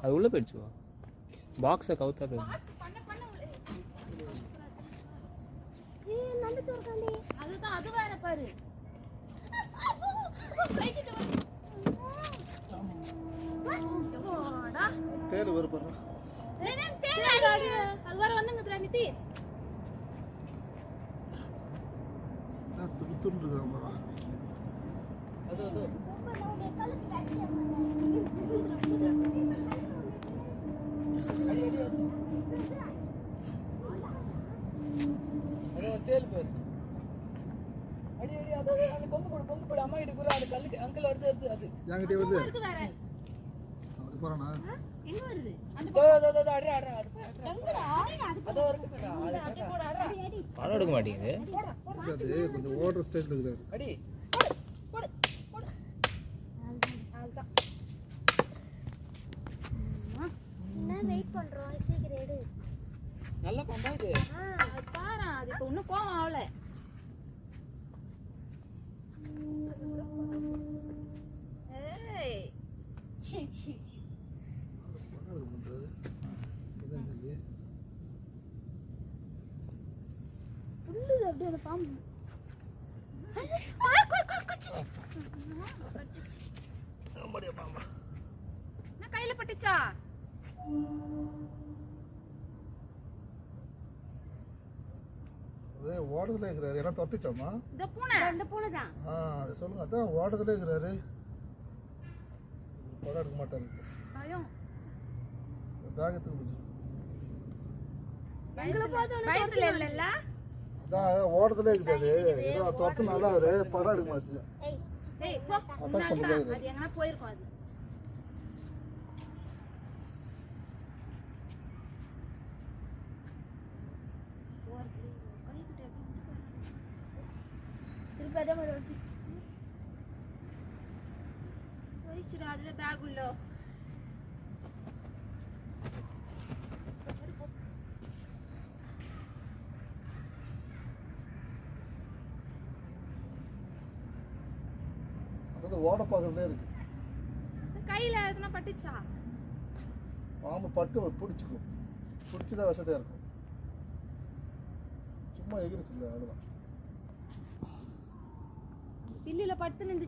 அது உள்ள போயிடுச்சு பாக்ஸை கவுத்தாது. அதுதான் அது வேற பாரு. தேடு வர பாரு. அது வர வந்துங்க நிதிஷ். துருத்துன்னு இருக்கிறான் பாரு. அது அது தேல் பேர் அடி அடி. அது அந்த பொம்பு போடு அம்மா கிட்ட குற. அது கல்லு அங்கிள் வருது வருது. அது என்கிட்ட வருது. வருது வேற. அது போறானா? எங்க வருது? அந்த அது அடி அடி. எங்கடா? அது வருதுடா. அடி போடு அடி அடி. பணம் எடுக்க மாட்டேங்குது. அது கொஞ்சம் ஓட்டர் ஸ்டைல் இருக்குறாரு. அடி போடு போடு. அதுதான். நான் வெயிட் பண்றோம். சீக்கிரம் எடு. நல்ல பம்பா இது. அது பாரு. அது இப்ப இன்னும் கோவம் ஆவல. ஏய் சி சி. என்ன பண்றாரு? இதான் இது. துள்ளுது அப்படியே அந்த பாம்பு. நம்மடியா பாம்பா. நான் கையில பட்டுச்சா? அதே ஓடத்துல இருக்கிறாரு. என்ன தொட்டுச்சாமா? இந்த பூனை தான். அது சொல்லுங்க. அதான் ஓடத்துல இருக்கிறாரு. படம் எடுக்க மாட்டாரு. பயம். தாகத்துக்கு போச்சு. எங்களை பார்த்து பயத்துல இல்லல்ல. அதான் ஓடத்துல இருக்குது. ஏதோ தொட்டுனால அவரு படம் எடுக்க மாட்டாரு. ஏய் போ. அது எங்கனா போயிருக்கும் அது. திருப்பி அதே மாதிரி ஒட்டி போயிடுச்சுடா. அதுல பேக் உள்ள அது ஓட பக்கத்துலயே இருக்கு. கையில எதுனா பட்டுச்சா? பாம்பு பட்டு பிடிச்சிக்கும். பிடிச்சிதான் விஷத்தையா இருக்கும். சும்மா எகிரிச்சு இல்லை அவ்வளோதான். பில்லில பட்டு நின்று